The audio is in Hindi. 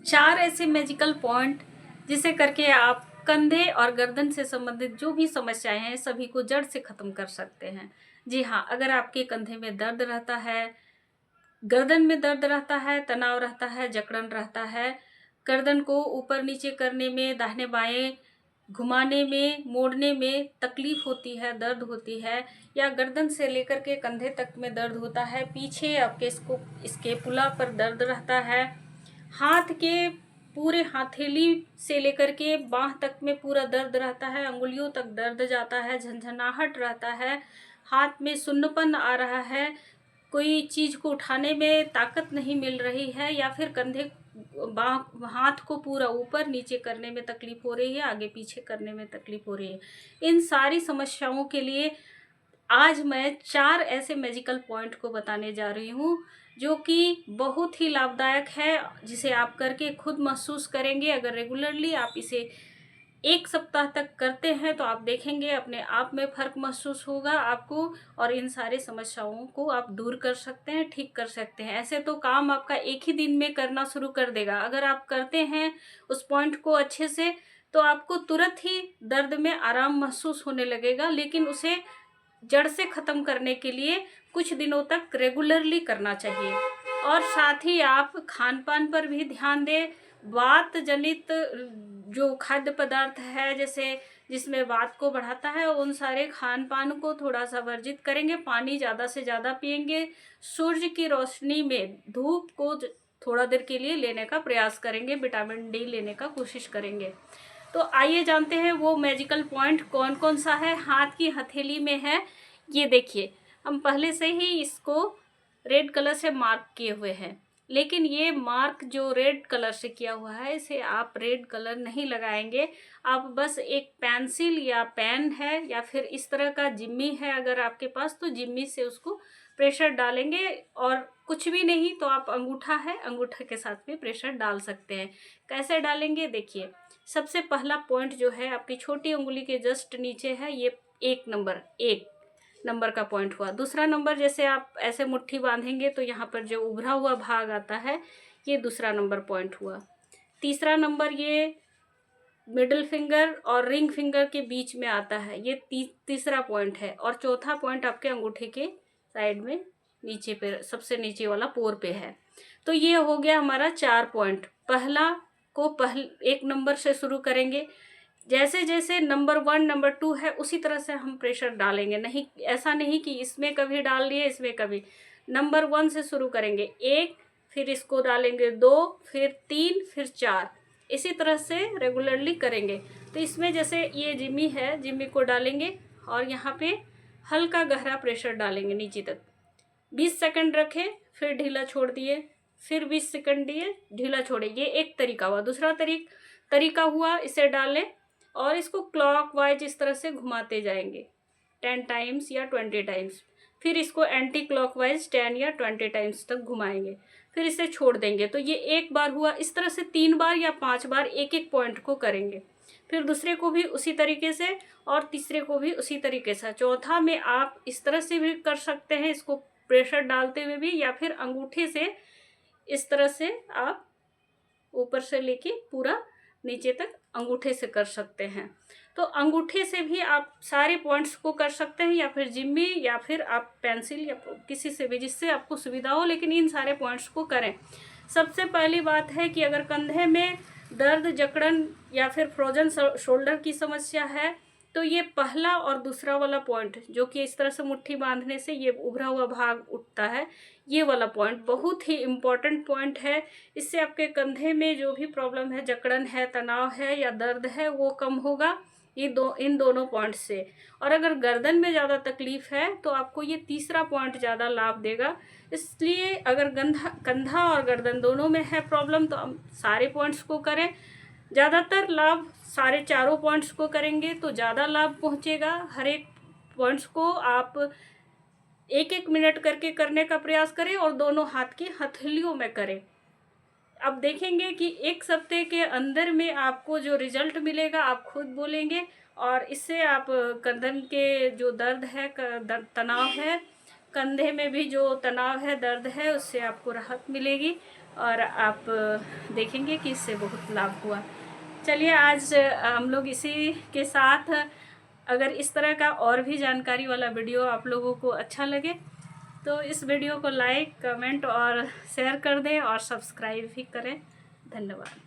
4 ऐसे मैजिकल पॉइंट जिसे करके आप कंधे और गर्दन से संबंधित जो भी समस्याएं हैं सभी को जड़ से खत्म कर सकते हैं। जी हाँ, अगर आपके कंधे में दर्द रहता है, गर्दन में दर्द रहता है, तनाव रहता है, जकड़न रहता है, गर्दन को ऊपर नीचे करने में, दाहिने बाएं घुमाने में, मोड़ने में तकलीफ होती है, दर्द होती है, या गर्दन से लेकर के कंधे तक में दर्द होता है, पीछे आपके स्केपुला पर दर्द रहता है, हाथ के पूरे हथेली से लेकर के बाह तक में पूरा दर्द रहता है, अंगुलियों तक दर्द जाता है, झंझनाहट रहता है, हाथ में सुन्नपन आ रहा है, कोई चीज को उठाने में ताकत नहीं मिल रही है, या फिर कंधे बाह हाथ को पूरा ऊपर नीचे करने में तकलीफ हो रही है, आगे पीछे करने में तकलीफ हो रही है। इन सारी समस्याओं के लिए आज मैं 4 ऐसे मैजिकल पॉइंट को बताने जा रही हूँ जो कि बहुत ही लाभदायक है, जिसे आप करके खुद महसूस करेंगे। अगर रेगुलरली आप इसे 1 सप्ताह तक करते हैं तो आप देखेंगे अपने आप में फ़र्क महसूस होगा आपको, और इन सारी समस्याओं को आप दूर कर सकते हैं, ठीक कर सकते हैं। ऐसे तो काम आपका एक ही दिन में करना शुरू कर देगा। अगर आप करते हैं उस पॉइंट को अच्छे से तो आपको तुरंत ही दर्द में आराम महसूस होने लगेगा, लेकिन उसे जड़ से ख़त्म करने के लिए कुछ दिनों तक रेगुलरली करना चाहिए। और साथ ही आप खान पान पर भी ध्यान दें। वात जनित जो खाद्य पदार्थ है, जैसे जिसमें वात को बढ़ाता है, उन सारे खान पान को थोड़ा सा वर्जित करेंगे, पानी ज़्यादा से ज़्यादा पिएंगे, सूर्य की रोशनी में धूप को थोड़ा देर के लिए लेने का प्रयास करेंगे, विटामिन डी लेने का कोशिश करेंगे। तो आइए जानते हैं वो मैजिकल पॉइंट कौन कौन सा है। हाथ की हथेली में है, ये देखिए, हम पहले से ही इसको रेड कलर से मार्क किए हुए हैं, लेकिन ये मार्क जो रेड कलर से किया हुआ है इसे आप रेड कलर नहीं लगाएंगे। आप बस एक पेंसिल या पेन है या फिर इस तरह का जिम्मी है अगर आपके पास, तो जिम्मी से उसको प्रेशर डालेंगे, और कुछ भी नहीं तो आप अंगूठा है, अंगूठे के साथ में प्रेशर डाल सकते हैं। कैसे डालेंगे देखिए। सबसे पहला पॉइंट जो है आपकी छोटी उंगली के जस्ट नीचे है, ये एक नंबर का पॉइंट हुआ। दूसरा नंबर जैसे आप ऐसे मुट्ठी बांधेंगे तो यहाँ पर जो उभरा हुआ भाग आता है, ये दूसरा नंबर पॉइंट हुआ। तीसरा नंबर ये मिडिल फिंगर और रिंग फिंगर के बीच में आता है, ये तीसरा पॉइंट है। और चौथा पॉइंट आपके अंगूठे के साइड में नीचे पे, सबसे नीचे वाला पोर पे है। तो ये हो गया हमारा 4 पॉइंट। पहला को एक नंबर से शुरू करेंगे, जैसे जैसे नंबर 1 नंबर 2 है उसी तरह से हम प्रेशर डालेंगे। नहीं, ऐसा नहीं कि इसमें कभी डाल लिए इसमें कभी। नंबर 1 से शुरू करेंगे, 1, फिर इसको डालेंगे 2, फिर 3, फिर 4, इसी तरह से रेगुलरली करेंगे। तो इसमें जैसे ये जिम्मी है, जिम्मी को डालेंगे और यहाँ पे हल्का गहरा प्रेशर डालेंगे नीचे तक। 20 सेकंड रखे, फिर ढीला छोड़ दिए, फिर 20 सेकंड दिए, ढीला छोड़े। ये एक तरीका हुआ। दूसरा तरीका हुआ, इसे डालें और इसको क्लॉकवाइज इस तरह से घुमाते जाएंगे 10 टाइम्स या 20 टाइम्स। फिर इसको एंटी क्लॉकवाइज 10 या 20 टाइम्स तक घुमाएंगे, फिर इसे छोड़ देंगे। तो ये एक बार हुआ। इस तरह से 3 बार या 5 बार एक एक पॉइंट को करेंगे। फिर दूसरे को भी उसी तरीके से और तीसरे को भी उसी तरीके से। चौथा में आप इस तरह से भी कर सकते हैं, इसको प्रेशर डालते हुए भी, या फिर अंगूठे से इस तरह से आप ऊपर से लेके पूरा नीचे तक अंगूठे से कर सकते हैं। तो अंगूठे से भी आप सारे पॉइंट्स को कर सकते हैं, या फिर जिम्मी, या फिर आप पेंसिल या किसी से भी, जिससे आपको सुविधा हो, लेकिन इन सारे पॉइंट्स को करें। सबसे पहली बात है कि अगर कंधे में दर्द, जकड़न या फिर फ्रोजन शोल्डर की समस्या है तो ये पहला और दूसरा वाला पॉइंट, जो कि इस तरह से मुट्ठी बांधने से ये उभरा हुआ भाग उठता है, ये वाला पॉइंट बहुत ही इम्पॉर्टेंट पॉइंट है। इससे आपके कंधे में जो भी प्रॉब्लम है, जकड़न है, तनाव है या दर्द है, वो कम होगा इन दोनों पॉइंट से। और अगर गर्दन में ज़्यादा तकलीफ है तो आपको ये तीसरा पॉइंट ज़्यादा लाभ देगा। इसलिए अगर कंधा और गर्दन दोनों में है प्रॉब्लम तो हम सारे पॉइंट्स को करें। ज़्यादातर लाभ सारे चारों पॉइंट्स को करेंगे तो ज़्यादा लाभ पहुँचेगा। हर एक पॉइंट्स को आप 1-1 मिनट करके करने का प्रयास करें और दोनों हाथ की हथेलियों में करें। अब देखेंगे कि 1 सप्ताह के अंदर में आपको जो रिजल्ट मिलेगा आप खुद बोलेंगे, और इससे आप गर्दन के जो दर्द है, तनाव है, कंधे में भी जो तनाव है, दर्द है, उससे आपको राहत मिलेगी। और आप देखेंगे कि इससे बहुत लाभ हुआ। चलिए आज हम लोग इसी के साथ, अगर इस तरह का और भी जानकारी वाला वीडियो आप लोगों को अच्छा लगे तो इस वीडियो को लाइक, कमेंट और शेयर कर दें और सब्सक्राइब भी करें। धन्यवाद।